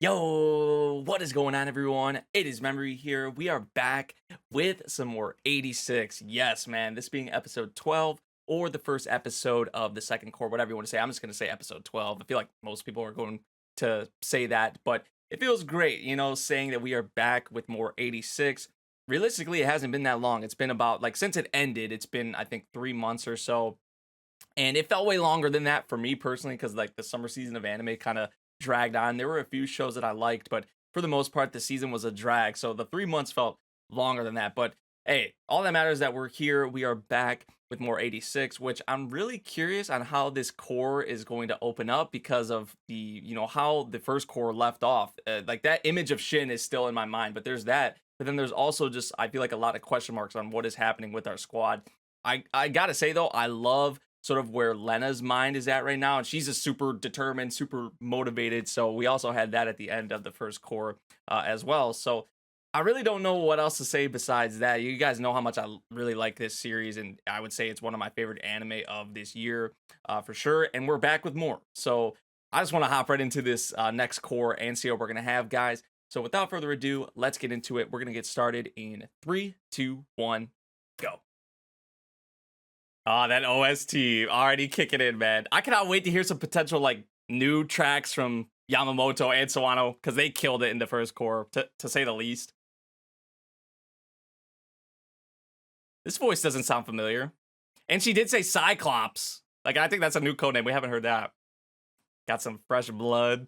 Yo, what is going on, everyone? It is Memory here. We are back with some more 86. Yes, man, this being episode 12 or the first episode of the second core, whatever you want to say. I'm just going to say episode 12. I feel like most people are going to say that, but it feels great, saying that we are back with more 86. Realistically, it hasn't been that long. It's been about, like, since it ended, it's been, I think, 3 months or so. And it felt way longer than that for me personally, because like the summer season of anime kind of dragged on. There were a few shows that I liked, but for the most part, the season was a drag. So the 3 months felt longer than that. But hey, all that matters is that we're here. We are back with more 86, which I'm really curious on how this core is going to open up because of how the first core left off. Like that image of Shin is still in my mind, but there's that. But then there's also just, I feel like a lot of question marks on what is happening with our squad. I gotta say though, I love sort of where Lena's mind is at right now, and she's a super determined, super motivated. So we also had that at the end of the first core as well. So I really don't know what else to say besides that. You guys know how much I really like this series, and I would say it's one of my favorite anime of this year for sure. And we're back with more. So I just want to hop right into this next core and see what we're gonna have, guys. So without further ado, let's get into it. We're gonna get started in 3, 2, 1, go. Oh, that OST already kicking in, man. I cannot wait to hear some potential like new tracks from Yamamoto and Sawano because they killed it in the first core, to say the least. This voice doesn't sound familiar. And she did say Cyclops. Like, I think that's a new codename. We haven't heard that. Got some fresh blood.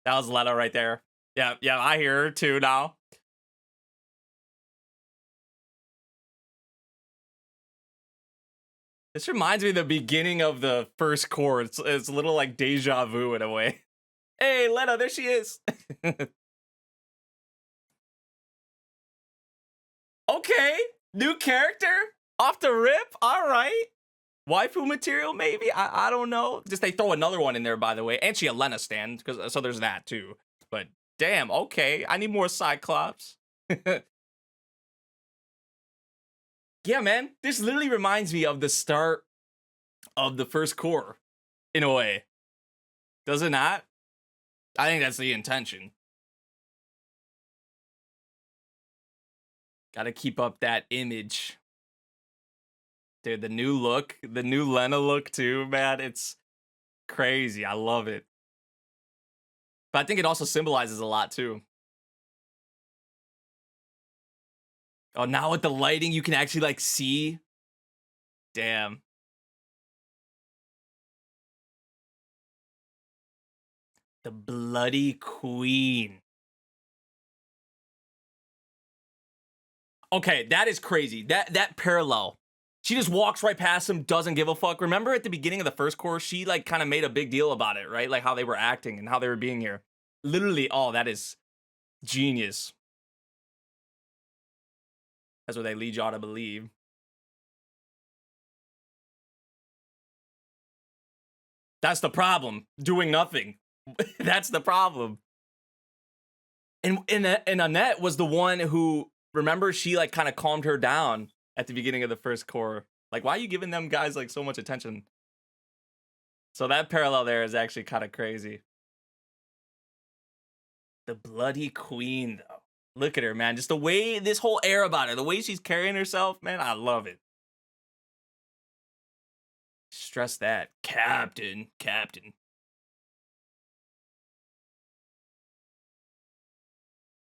That was Lena right there. Yeah, I hear her too now. This reminds me of the beginning of the first core. It's a little like deja vu in a way. Hey, Lena, there she is. Okay, new character off the rip. All right, waifu material maybe. I don't know. Just they throw another one in there, by the way, and she a Lena stand because so there's that too. But damn, okay, I need more Cyclops. Yeah, man, this literally reminds me of the start of the first core in a way. Does it not? I think that's the intention. Gotta keep up that image. Dude, the new look, the new Lena look too, man. It's crazy. I love it. But I think it also symbolizes a lot too. Oh, now with the lighting, you can actually like see. Damn. The Bloody Queen. Okay, that is crazy. That parallel. She just walks right past him, doesn't give a fuck. Remember at the beginning of the first course, she like kind of made a big deal about it, right? Like how they were acting and how they were being here. Literally, oh, that is genius. That's what they lead y'all to believe. That's the problem. Doing nothing. That's the problem. And Annette was the one who, remember, she like kind of calmed her down at the beginning of the first core. Like, why are you giving them guys like so much attention? So that parallel there is actually kind of crazy. The Bloody Queen, though. Look at her, man. Just the way, this whole air about her, the way she's carrying herself, man, I love it. Stress that. Captain.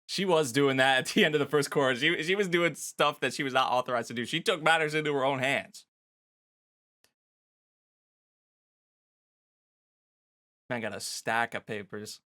She was doing that at the end of the first course. She was doing stuff that she was not authorized to do. She took matters into her own hands. Man got a stack of papers.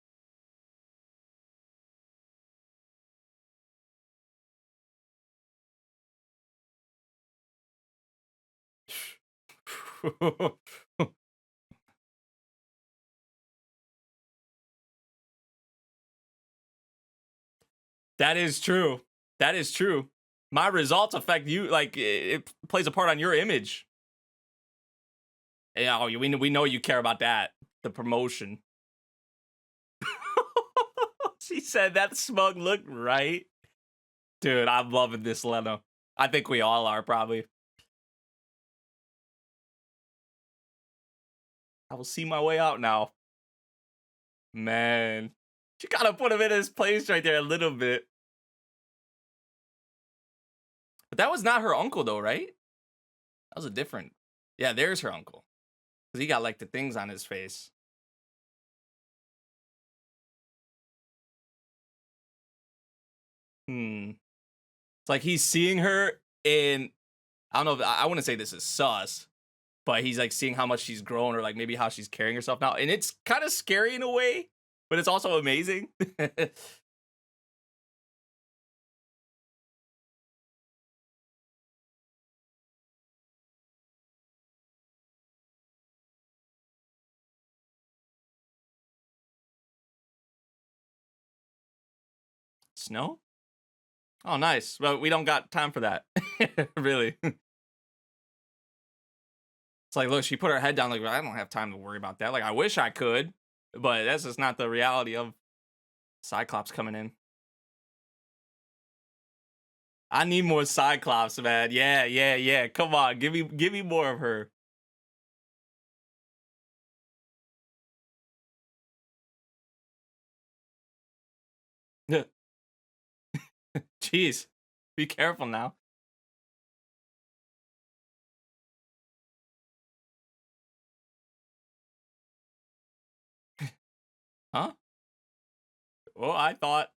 That is true. That is true. My results affect you. Like, it plays a part on your image. Yeah, we know you care about that. The promotion. She said that smug look, right? Dude, I'm loving this, Lena. I think we all are, probably. I will see my way out now. Man. She kind of put him in his place right there a little bit. But that was not her uncle though, right? That was a different. Yeah, there's her uncle. Because he got like the things on his face. It's like he's seeing her in, I don't know, I wouldn't say this is sus, but he's like seeing how much she's grown or like maybe how she's carrying herself now. And it's kind of scary in a way, but it's also amazing. Snow? Oh, nice. Well, we don't got time for that. Really. It's like, look, she put her head down. Like, I don't have time to worry about that. Like, I wish I could, but that's just not the reality of Cyclops coming in. I need more Cyclops, man. Yeah. Come on, give me more of her. Jeez, be careful now. Huh? Well, I thought.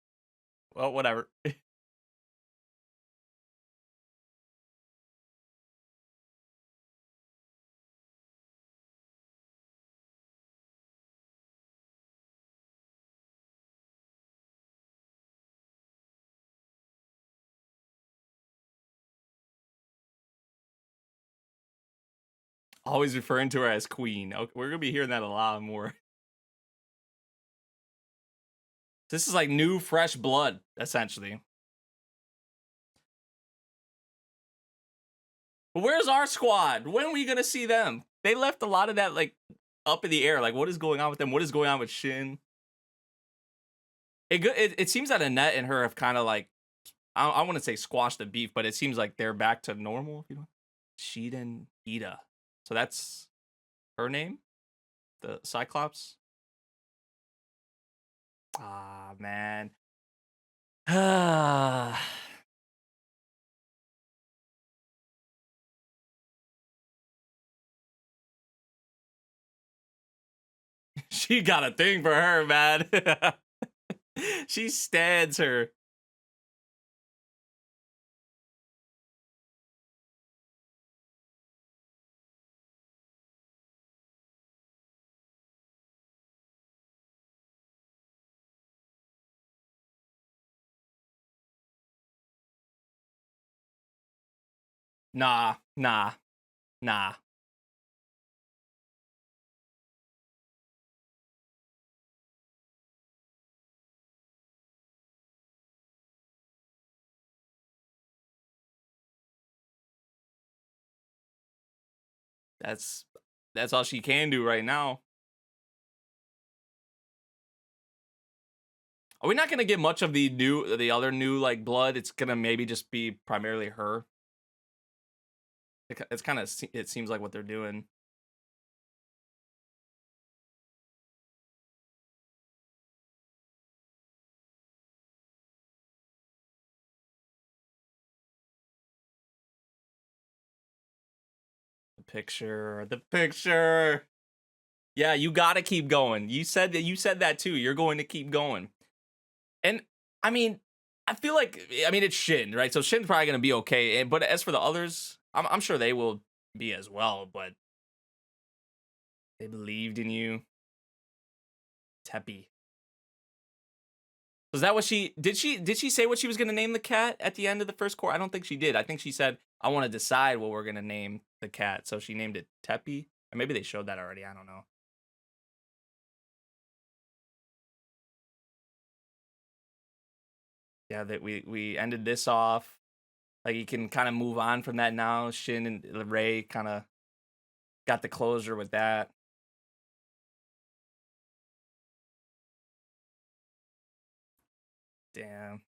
Well, whatever. Always referring to her as queen. Okay, we're gonna be hearing that a lot more. This is like new, fresh blood, essentially. But where's our squad? When are we gonna see them? They left a lot of that like up in the air. Like, what is going on with them? What is going on with Shin? It seems that Annette and her have kind of like, I want to say squashed the beef, but it seems like they're back to normal. You know, Shiden Ida. So that's her name, the Cyclops. Ah, man. She got a thing for her, man. She stands her. Nah. That's all she can do right now. Are we not gonna get much of the other new like blood? It's gonna maybe just be primarily her. It's kind of, it seems like what they're doing. The picture. Yeah, you gotta keep going. You said that too. You're going to keep going. And I mean, I feel like, I mean, it's Shin, right? So Shin's probably gonna be okay. But as for the others, I'm sure they will be as well. But they believed in you, Teppy. Was that what she did? She say what she was gonna name the cat at the end of the first court? I don't think she did. I think she said, "I want to decide what we're gonna name the cat." So she named it Teppy, or maybe they showed that already. I don't know. Yeah, that we ended this off. Like, you can kind of move on from that now. Shin and Ray kind of got the closure with that. Damn.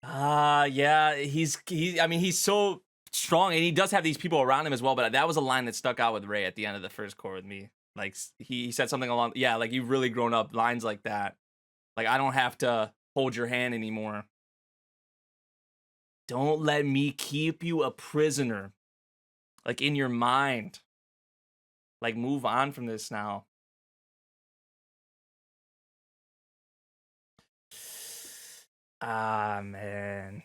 Yeah, I mean, he's so strong, and he does have these people around him as well. But that was a line that stuck out with Ray at the end of the first core with me. Like he said something along, yeah, like you've really grown up. Lines like that. Like I don't have to hold your hand anymore. Don't let me keep you a prisoner. Like in your mind. Like move on from this now. Ah, man.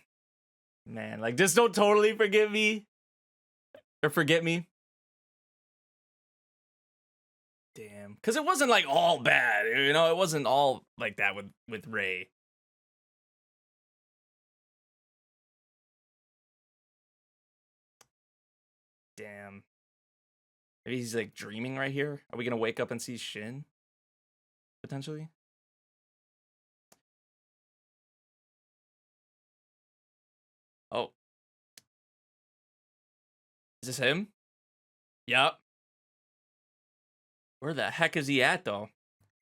Man, like just don't totally forgive me. Or forget me. Damn. Because it wasn't like all bad. You know, it wasn't all like that with Ray. Damn. Maybe he's like dreaming right here. Are we gonna wake up and see Shin? Potentially? Oh. Is this him? Yep. Where the heck is he at though?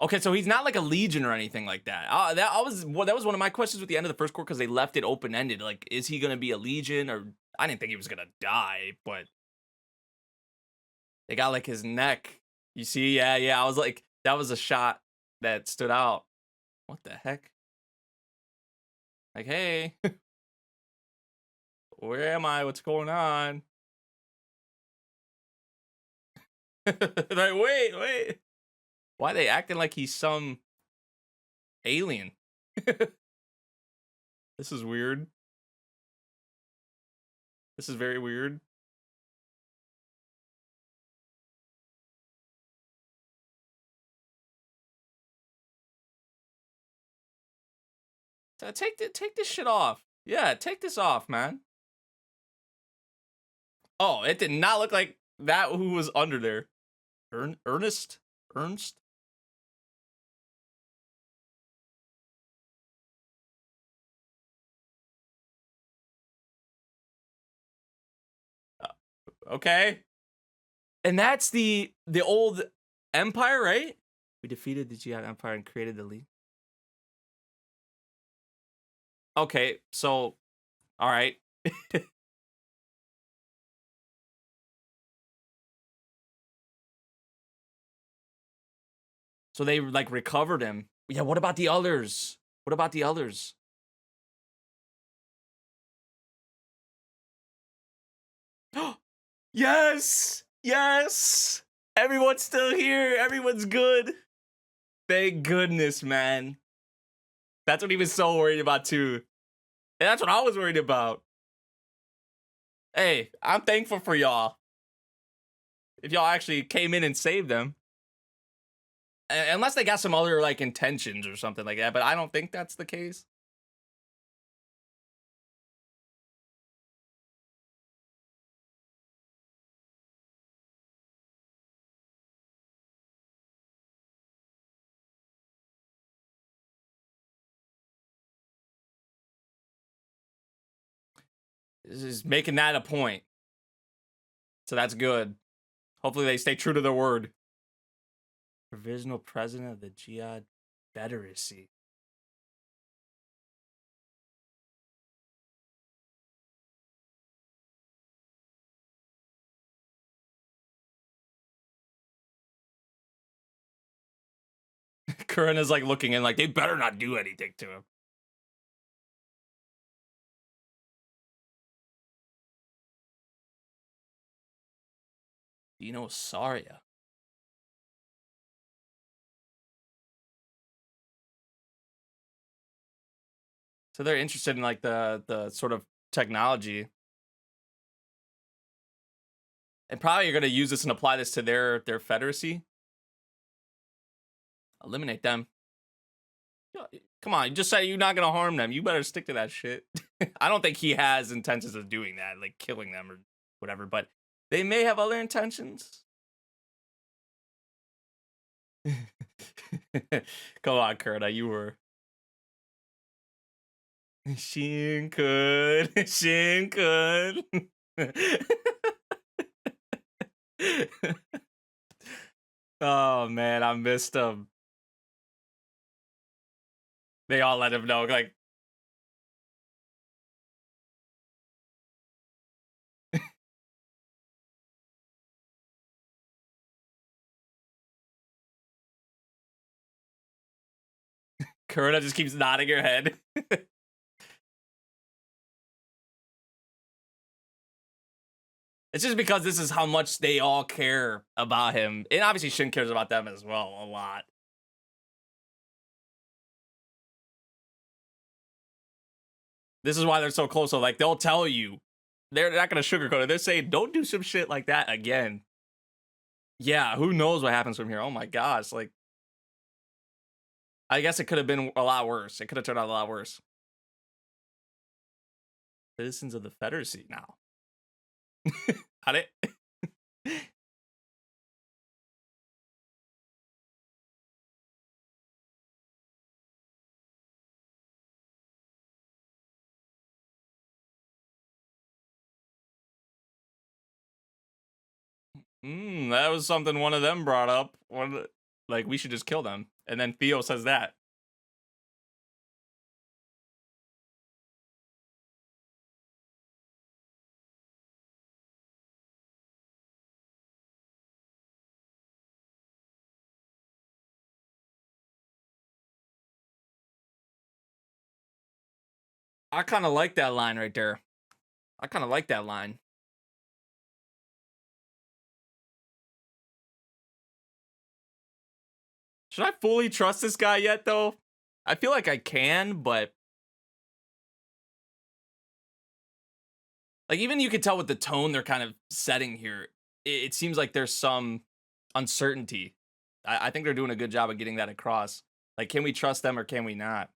Okay, so he's not like a legion or anything like that. That was one of my questions with the end of the first core because they left it open ended. Like, is he gonna be a legion or I didn't think he was gonna die, but they got like his neck. You see, yeah. I was like, that was a shot that stood out. What the heck? Like, hey, where am I? What's going on? Like, wait. Why are they acting like he's some alien? This is weird. This is very weird. Take this shit off. Yeah, take this off, man. Oh, it did not look like that who was under there. Ernst? Okay. And that's the old empire, right? We defeated the Jihad Empire and created the League. Okay, so all right. So they like recovered him. Yeah, what about the others? What about the others? Yes! Yes! Everyone's still here. Everyone's good. Thank goodness, man. That's what he was so worried about too. And that's what I was worried about. Hey, I'm thankful for y'all. If y'all actually came in and saved them. Unless they got some other like intentions or something like that, but I don't think that's the case. This is making that a point. So that's good. Hopefully they stay true to their word. Provisional president of the Jihad Confederacy. Curran is like looking in like they better not do anything to him. Dino Saria. So they're interested in like the sort of technology. And probably you're gonna use this and apply this to their Federacy. Eliminate them. Come on, you just say you're not gonna harm them. You better stick to that shit. I don't think he has intentions of doing that, like killing them or whatever, but they may have other intentions. Come on, Kurta, you were. Shin could. Shin could. Oh man, I missed him. They all let him know, like Kurta just keeps nodding her head. It's just because this is how much they all care about him. And obviously Shin cares about them as well a lot. This is why they're so close. So like they'll tell you. They're not gonna sugarcoat it. They're saying don't do some shit like that again. Yeah, who knows what happens from here? Oh my gosh, like I guess it could have been a lot worse. It could have turned out a lot worse. Citizens of the Confederacy now. Got it? That was something one of them brought up. Like, we should just kill them. And then Theo says that. I kind of like that line right there. I kind of like that line. Should I fully trust this guy yet, though? I feel like I can, but... Like, even you could tell with the tone they're kind of setting here, it seems like there's some uncertainty. I think they're doing a good job of getting that across. Like, can we trust them or can we not?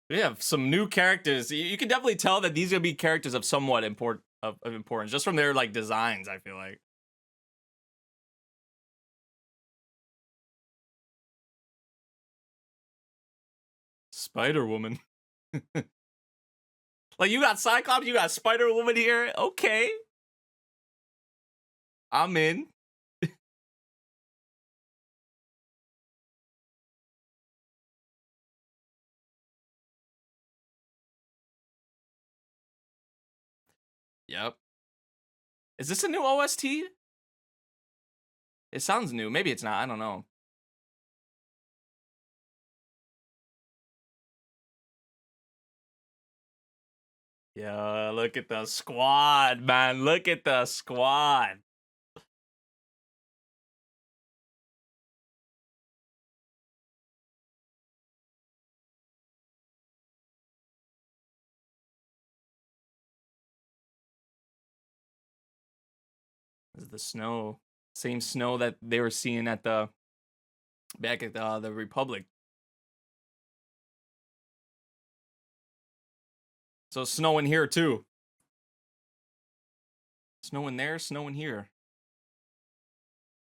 We have some new characters. You can definitely tell that these are gonna be characters of somewhat of importance, just from their like designs. I feel like. Spider Woman. Like you got Cyclops, you got Spider Woman here. Okay, I'm in. Yep. Is this a new OST? It sounds new. Maybe it's not. I don't know. Yeah, look at the squad, man. Look at the squad. This is the snow. Same snow that they were seeing at the back at the Republic. So snowing here too. Snowing there, snowing here.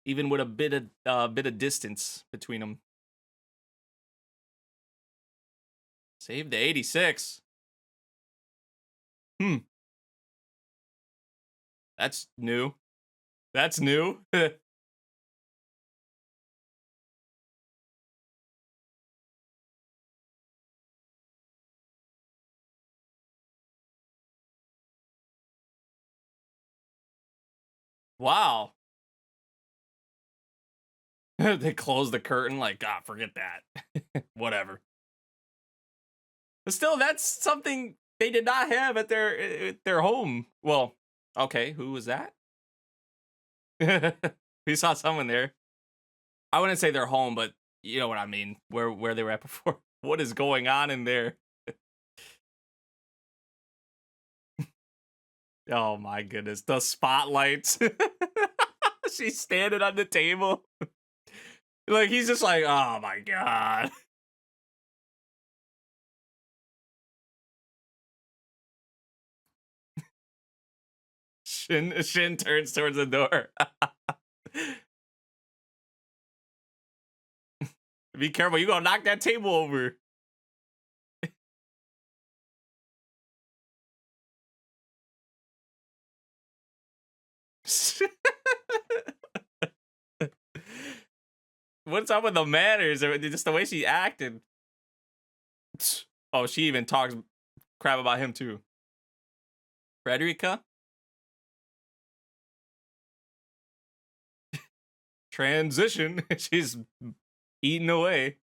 Even with a bit of distance between them. Save the 86. That's new. That's new. Wow. They closed the curtain like, God, forget that. Whatever. But still, that's something they did not have at their home. Well, okay, who was that? We saw someone there. I wouldn't say their home, but you know what I mean. Where they were at before. What is going on in there? Oh my goodness, the spotlights. She's standing on the table. Like he's just like, oh my god. Shin turns towards the door. Be careful, you gonna knock that table over. What's up with the manners? Or just the way she acted. Oh, she even talks crap about him too. Frederica? transition. She's eating away.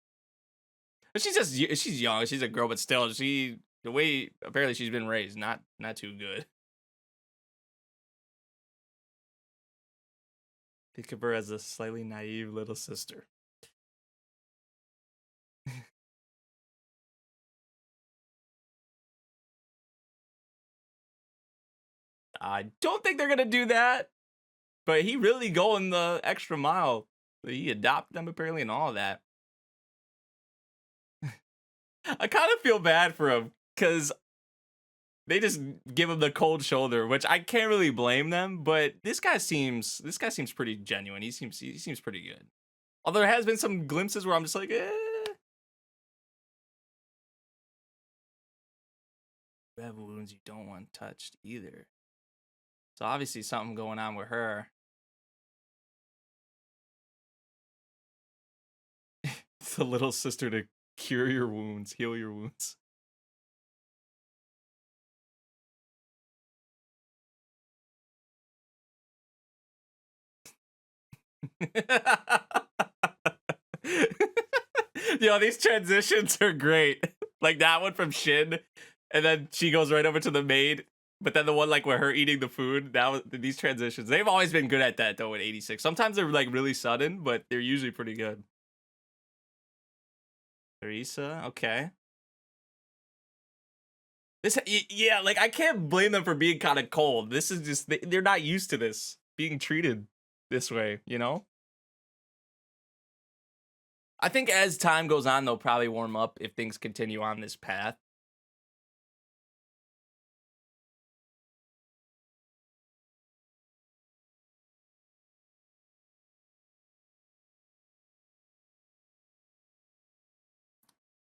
But she's young. She's a girl, but still, the way apparently she's been raised, not too good. Think of her as a slightly naive little sister. I don't think they're gonna do that, but he really going the extra mile. He adopted them apparently and all of that. I kind of feel bad for him because they just give him the cold shoulder, which I can't really blame them. But this guy seems pretty genuine. He seems pretty good. Although there has been some glimpses where I'm just like, eh. You have wounds you don't want touched either. So obviously something going on with her. It's the little sister to cure your wounds, heal your wounds. Yo, these transitions are great. Like that one from Shin, and then she goes right over to the maid. But then the one like where her eating the food. These transitions, they've always been good at that though. In 86, sometimes they're like really sudden, but they're usually pretty good. Teresa, okay. Yeah, like I can't blame them for being kind of cold. This is just they're not used to this being treated this way, you know. I think as time goes on, they'll probably warm up if things continue on this path.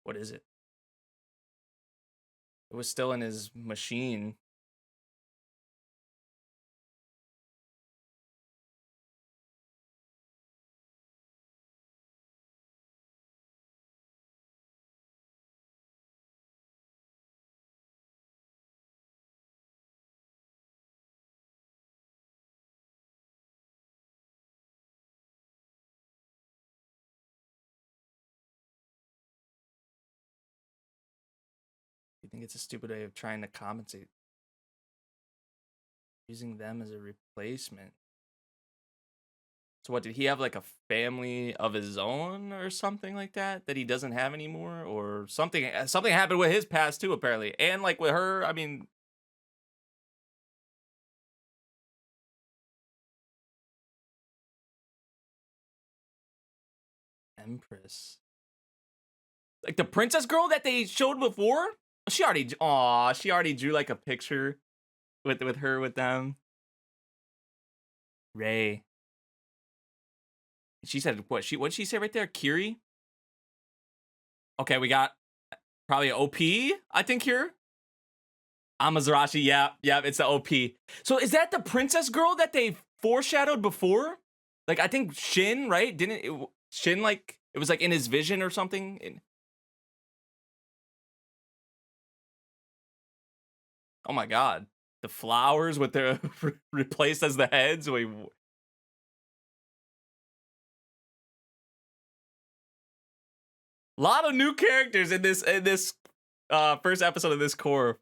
What is it? It was still in his machine. You think it's a stupid way of trying to compensate? Using them as a replacement. So what, did he have like a family of his own or something like that he doesn't have anymore? Or something happened with his past too, apparently. And like with her, I mean... Empress. Like the princess girl that they showed before? She already drew like a picture with her with them. Ray. She said what'd she say right there? Kiri? Okay, we got probably an OP, I think here. Amazarashi, yeah, it's the OP. So is that the princess girl that they foreshadowed before? Like I think Shin, right? Shin like it was like in his vision or something? Oh my god. The flowers with their replaced as the heads. Wait. A lot of new characters in this first episode of this core.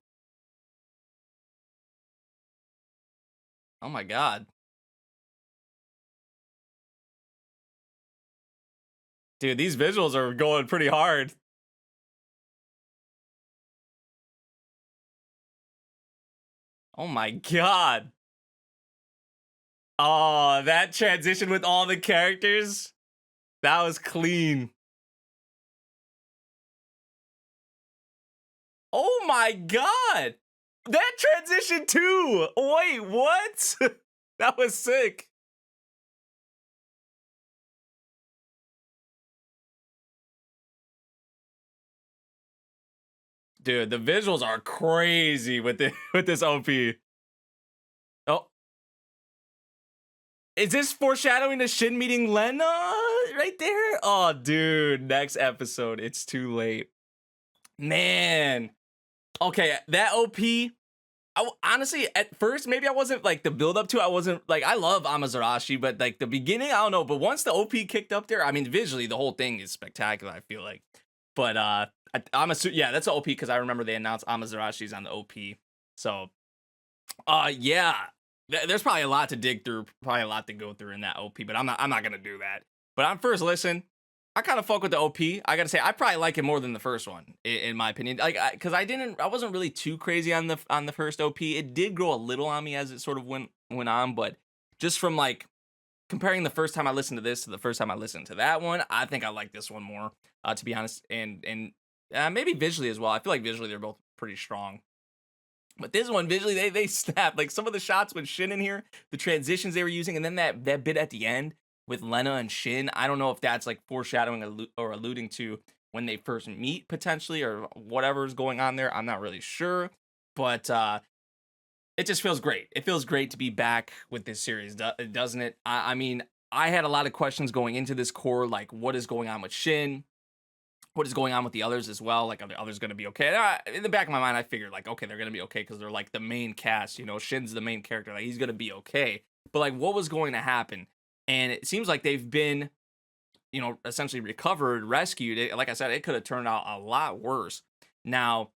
Oh my god. Dude, these visuals are going pretty hard. Oh my god. Oh, that transition with all the characters. That was clean. Oh my god. That transition too. Wait, what? That was sick. Dude, the visuals are crazy with this OP. Oh. Is this foreshadowing the Shin meeting Lena right there? Oh, dude, next episode. It's too late. Man. Okay, that OP Honestly, at first, maybe I wasn't like the build up to. I wasn't like I love Amazurashi, but like the beginning, I don't know. But once the OP kicked up there, I mean, visually, the whole thing is spectacular. I feel like, but yeah, that's the OP because I remember they announced Amazurashi's on the OP. So, yeah, there's probably a lot to dig through, probably a lot to go through in that OP. But I'm not gonna do that. But on first listen, I kind of fuck with the OP. I gotta say, I probably like it more than the first one, in my opinion. Like, because I wasn't really too crazy on the first OP. It did grow a little on me as it sort of went on, but just from like comparing the first time I listened to this to the first time I listened to that one, I think I like this one more, to be honest, and maybe visually as well. I feel like visually they're both pretty strong. But this one visually they snap. Like some of the shots with Shin in here, the transitions they were using, and then that bit at the end with Lena and Shin. I don't know if that's like foreshadowing or alluding to when they first meet potentially or whatever's going on there. I'm not really sure, but it just feels great. It feels great to be back with this series, doesn't it? I mean, I had a lot of questions going into this core, like what is going on with Shin? What is going on with the others as well? Like, are the others going to be okay? In the back of my mind, I figured like, okay, they're going to be okay because they're like the main cast. You know, Shin's the main character. Like, he's going to be okay. But like, what was going to happen? And it seems like they've been, you know, essentially recovered, rescued. Like I said, it could have turned out a lot worse. Now,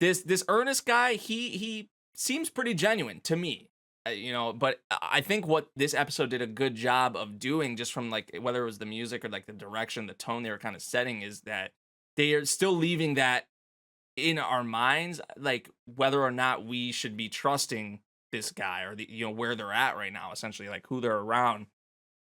this Ernest guy, he seems pretty genuine to me. You know, but I think what this episode did a good job of doing, just from like whether it was the music or like the direction, the tone they were kind of setting, is that they are still leaving that in our minds, like whether or not we should be trusting this guy or the, you know, where they're at right now, essentially like who they're around,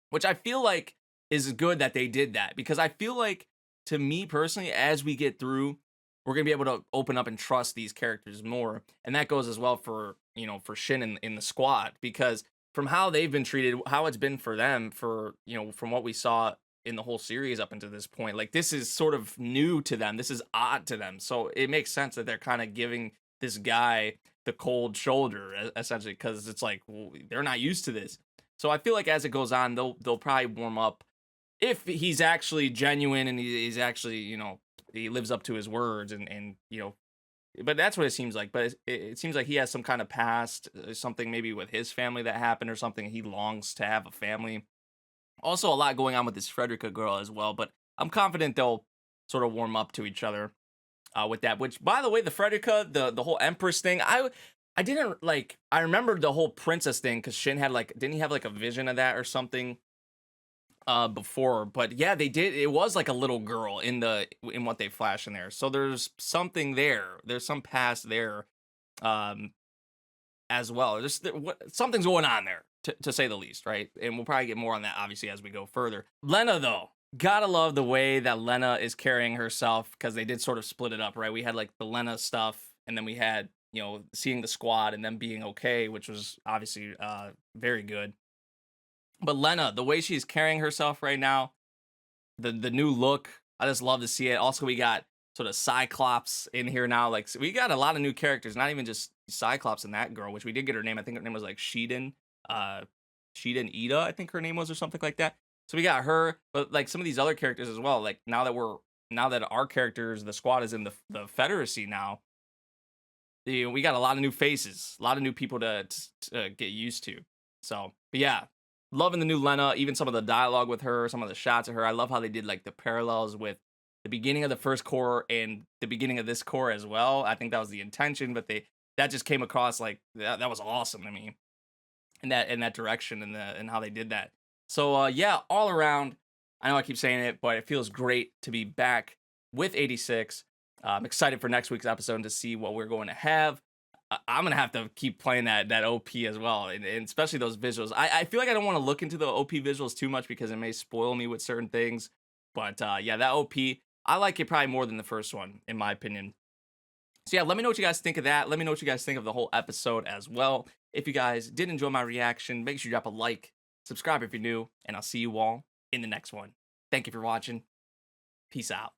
which I feel like is good that they did that, because I feel like, to me personally, as we get through, we're gonna be able to open up and trust these characters more, and that goes as well for, you know, for Shin in the squad, because from how they've been treated, how it's been for them, for, you know, from what we saw in the whole series up until this point, like this is sort of new to them, this is odd to them, so it makes sense that they're kind of giving this guy the cold shoulder, essentially, because it's like, well, they're not used to this. So I feel like as it goes on, they'll probably warm up if he's actually genuine and he's actually, you know, he lives up to his words, and you know, but that's what it seems like. But it seems like he has some kind of past, something maybe with his family that happened or something. He longs to have a family. Also, a lot going on with this Frederica girl as well. But I'm confident they'll sort of warm up to each other with that. Which, by the way, the Frederica, the whole Empress thing, I didn't like. I remembered the whole princess thing because Shin had like, didn't he have like a vision of that or something before? But yeah, they did. It was like a little girl in what they flash in there. So there's something there. There's some past there, um, as well. Something's going on there, to say the least, right? And we'll probably get more on that obviously as we go further. Lena, though, gotta love the way that Lena is carrying herself, because they did sort of split it up, right? We had like the Lena stuff, and then we had, you know, seeing the squad and them being okay, which was obviously very good. But Lena, the way she's carrying herself right now, the new look, I just love to see it. Also, we got sort of Cyclops in here now. Like, so we got a lot of new characters, not even just Cyclops and that girl, which we did get her name. I think her name was like Shiden Ida, I think her name was, or something like that. So we got her, but like some of these other characters as well. Like now that our characters, the squad is in the Federacy now, you know, we got a lot of new faces, a lot of new people to get used to. So, but yeah, loving the new Lena, even some of the dialogue with her, some of the shots of her. I love how they did like the parallels with the beginning of the first core and the beginning of this core as well. I think that was the intention, but that just came across like that was awesome to me, in that direction, and how they did that. So yeah, all around, I know I keep saying it, but it feels great to be back with 86. I'm excited for next week's episode to see what we're going to have. I'm gonna have to keep playing that OP as well, and especially those visuals. I feel like I don't want to look into the OP visuals too much because it may spoil me with certain things. But yeah, that OP, I like it probably more than the first one, in my opinion. So yeah, let me know what you guys think of that. Let me know what you guys think of the whole episode as well. If you guys did enjoy my reaction, make sure you drop a like, subscribe if you're new, and I'll see you all in the next one. Thank you for watching. Peace out.